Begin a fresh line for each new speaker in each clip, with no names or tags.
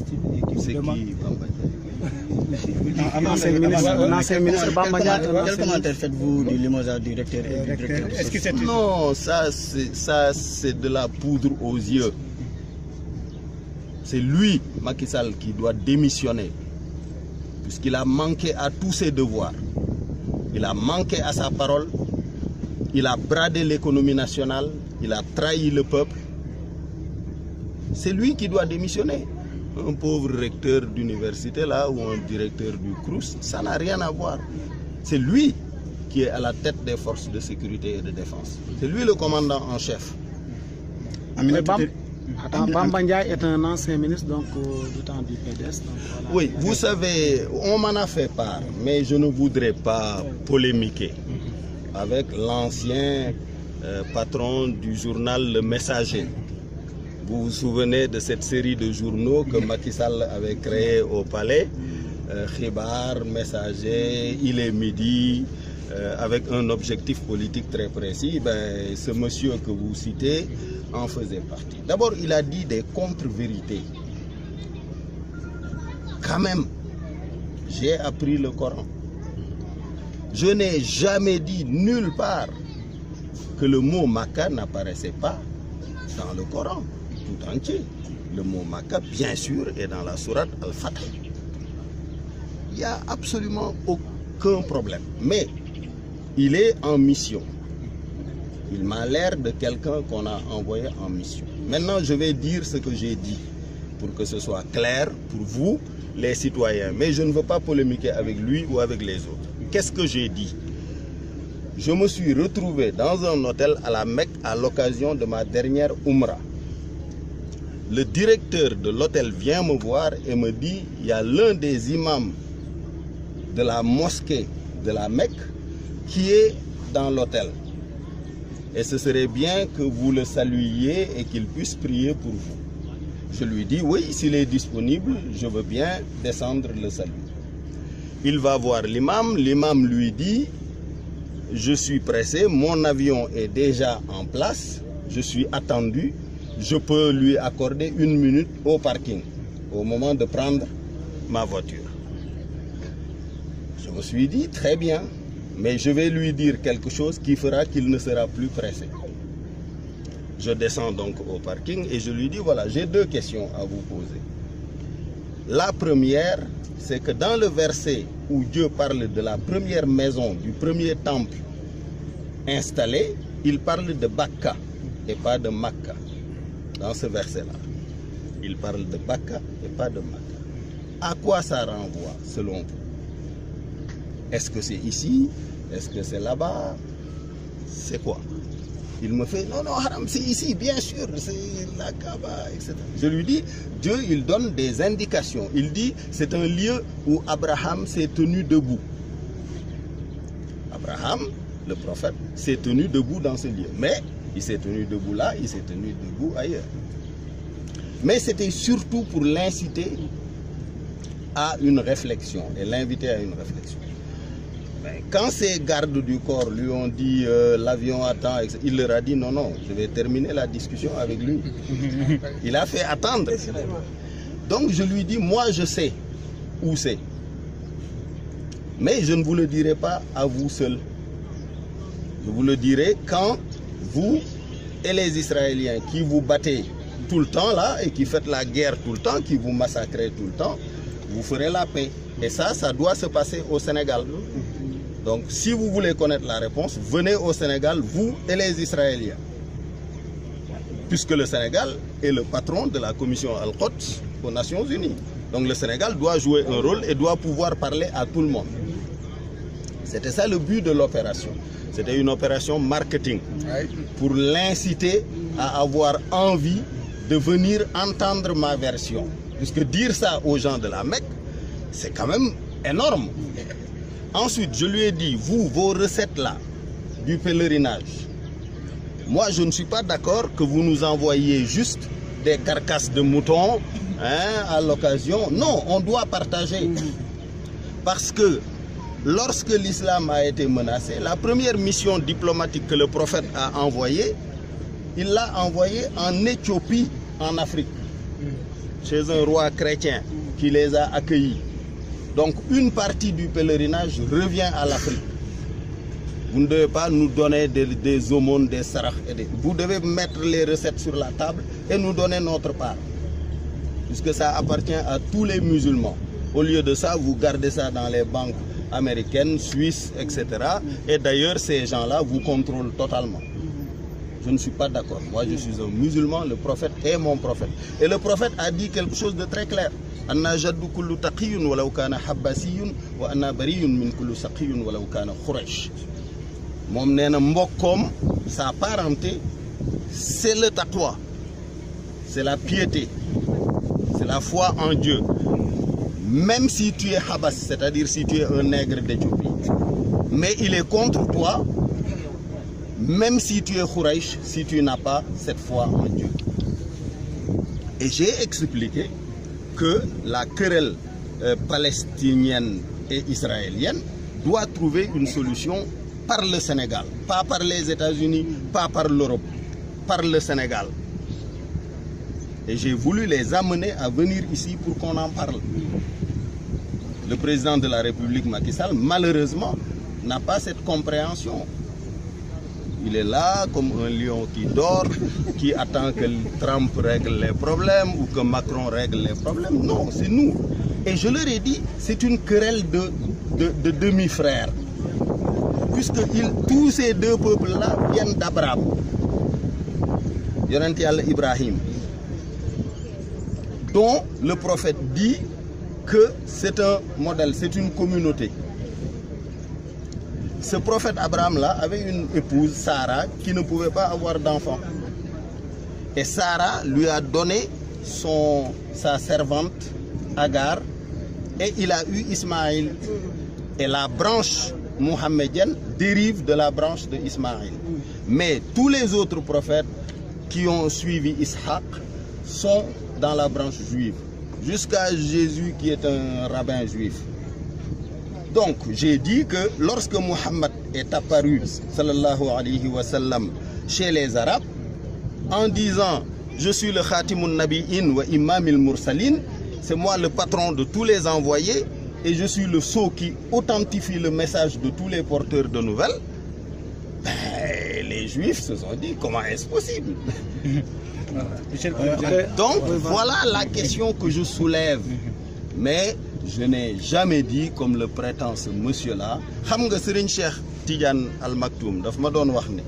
Palestine et qui vous demande...
L'ancien ministre Bamba Diatta.
Quel commentaire faites-vous du limogeage du recteur et du directeur?
Non, ça c'est de la poudre aux yeux. C'est lui, Macky Sall, qui doit démissionner. Puisqu'il a manqué à tous ses devoirs. Il a manqué à sa parole. Il a bradé l'économie nationale. Il a trahi le peuple. C'est lui qui doit démissionner. Un pauvre recteur d'université là ou un directeur du Crous, ça n'a rien à voir. C'est lui qui est à la tête des forces de sécurité et de défense. C'est lui le commandant en chef.
Bamba Ndiaye est un ancien ministre donc, du temps du PDS. Donc, voilà.
Oui, vous savez, on m'en a fait part, mais je ne voudrais pas polémiquer avec l'ancien patron du journal Le Messager. Vous vous souvenez de cette série de journaux que Macky Sall avait créé au palais, Khibar, Messager, Il est midi, avec un objectif politique très précis. Ben, ce monsieur que vous citez en faisait partie. D'abord, il a dit des contre-vérités. Quand même, j'ai appris le Coran. Je n'ai jamais dit nulle part que le mot Makkah n'apparaissait pas dans le Coran tout entier. Le mot Makkah, bien sûr, est dans la sourate Al-Fatih. Il n'y a absolument aucun problème. Mais il est en mission. Il m'a l'air de quelqu'un qu'on a envoyé en mission. Maintenant, je vais dire ce que j'ai dit pour que ce soit clair pour vous, les citoyens. Mais je ne veux pas polémiquer avec lui ou avec les autres. Qu'est-ce que j'ai dit? Je me suis retrouvé dans un hôtel à la Mecque à l'occasion de ma dernière Umrah. Le directeur de l'hôtel vient me voir et me dit, il y a l'un des imams de la mosquée de la Mecque qui est dans l'hôtel. Et ce serait bien que vous le saluiez et qu'il puisse prier pour vous. Je lui dis, oui, s'il est disponible, je veux bien descendre le saluer. Il va voir l'imam, l'imam lui dit, je suis pressé, mon avion est déjà en place, je suis attendu, je peux lui accorder 1 minute au parking, au moment de prendre ma voiture. Je me suis dit, très bien, mais je vais lui dire quelque chose qui fera qu'il ne sera plus pressé. Je descends donc au parking et je lui dis, voilà, j'ai 2 questions à vous poser. La première, c'est que dans le verset où Dieu parle de la première maison, du premier temple installé, il parle de Bakka et pas de Makka. Dans ce verset-là, il parle de Bakka et pas de Makka. À quoi ça renvoie, selon vous? Est-ce que c'est ici? Est-ce que c'est là-bas? C'est quoi? Il me fait, non, Haram, c'est ici, bien sûr, c'est la Kaaba, etc. Je lui dis, Dieu, il donne des indications. Il dit, c'est un lieu où Abraham s'est tenu debout. Abraham, le prophète, s'est tenu debout dans ce lieu. Mais il s'est tenu debout là, il s'est tenu debout ailleurs. Mais c'était surtout pour l'inciter à une réflexion et l'inviter à une réflexion. Quand ces gardes du corps lui ont dit l'avion attend, il leur a dit non, je vais terminer la discussion avec lui. Il a fait attendre. Donc je lui dis, moi je sais où c'est. Mais je ne vous le dirai pas à vous seul. Je vous le dirai quand vous et les Israéliens qui vous battez tout le temps là et qui faites la guerre tout le temps, qui vous massacrez tout le temps, vous ferez la paix. Et ça doit se passer au Sénégal. Donc, si vous voulez connaître la réponse, venez au Sénégal, vous et les Israéliens. Puisque le Sénégal est le patron de la commission Al-Quds aux Nations Unies. Donc, le Sénégal doit jouer un rôle et doit pouvoir parler à tout le monde. C'était ça le but de l'opération. C'était une opération marketing pour l'inciter à avoir envie de venir entendre ma version. Puisque dire ça aux gens de la Mecque, c'est quand même énorme. Ensuite, je lui ai dit, vous, vos recettes-là, du pèlerinage, moi, je ne suis pas d'accord que vous nous envoyiez juste des carcasses de moutons à l'occasion. Non, on doit partager. Parce que lorsque l'islam a été menacé, la première mission diplomatique que le prophète a envoyée, il l'a envoyée en Éthiopie, en Afrique. chez un roi chrétien qui les a accueillis. Donc une partie du pèlerinage revient à l'Afrique. Vous ne devez pas nous donner des aumônes, des sarahs. Vous devez mettre les recettes sur la table et nous donner notre part. Puisque ça appartient à tous les musulmans. Au lieu de ça, vous gardez ça dans les banques américaines, suisses, etc. Et d'ailleurs, ces gens-là vous contrôlent totalement. Je ne suis pas d'accord. Moi, je suis un musulman, le prophète est mon prophète. Et le prophète a dit quelque chose de très clair. Anna jaddu kullu taqiyun walau kana habbasiyun wa anna bariyun min kullu saqiyun walau kana Quraysh. Moom nee na mbokkoom, sa parenté, c'est le taqwa, c'est la piété, c'est la foi en Dieu. Même si tu es Habas, c'est-à-dire si tu es un nègre d'Éthiopie, mais il est contre toi, même si tu es Quraysh, si tu n'as pas cette foi en Dieu. Et j'ai expliqué que la querelle palestinienne et israélienne doit trouver une solution par le Sénégal, pas par les États-Unis, pas par l'Europe, par le Sénégal. Et j'ai voulu les amener à venir ici pour qu'on en parle. Le président de la République, Macky Sall, malheureusement, n'a pas cette compréhension. Il est là comme un lion qui dort, qui attend que Trump règle les problèmes ou que Macron règle les problèmes. Non, c'est nous. Et je leur ai dit, c'est une querelle de demi-frères. Puisque tous ces deux peuples-là viennent d'Abraham. Yonent Yàlla Ibrahim, dont le prophète dit que c'est un modèle, c'est une communauté. Ce prophète Abraham-là avait une épouse, Sarah, qui ne pouvait pas avoir d'enfant. Et Sarah lui a donné sa servante, Agar, et il a eu Ismaïl. Et la branche mohammedienne dérive de la branche de Ismaïl. Mais tous les autres prophètes qui ont suivi Ishaq sont dans la branche juive, jusqu'à Jésus qui est un rabbin juif. Donc j'ai dit que lorsque Muhammad est apparu, sallallahu alayhi wa sallam, chez les Arabes, en disant « Je suis le Khatimun Nabi'in wa Imamil Mursalin », c'est moi le patron de tous les envoyés, et je suis le sceau qui authentifie le message de tous les porteurs de nouvelles. Les Juifs se sont dit, comment est-ce possible? Donc voilà la question que je soulève. Mais je n'ai jamais dit, comme le prétend ce monsieur-là, xam nga Serigne Cheikh Tidiane Al Maktoum daf ma doon wax ne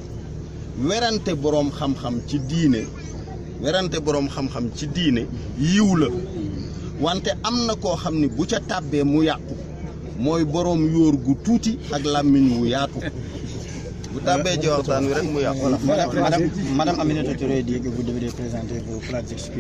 werante boroom xam-xam ci diine yiw la, wante am na koo xam ne bu ca tàbbee mu yàqu mooy boroom yóor gu tuuti ak làmmiñ wu yaatu. Bu tàbbee ci waxtaan wi rek mu yàqu.
Madame Aminata Touré dit que vous devez présenter vos plates excuses.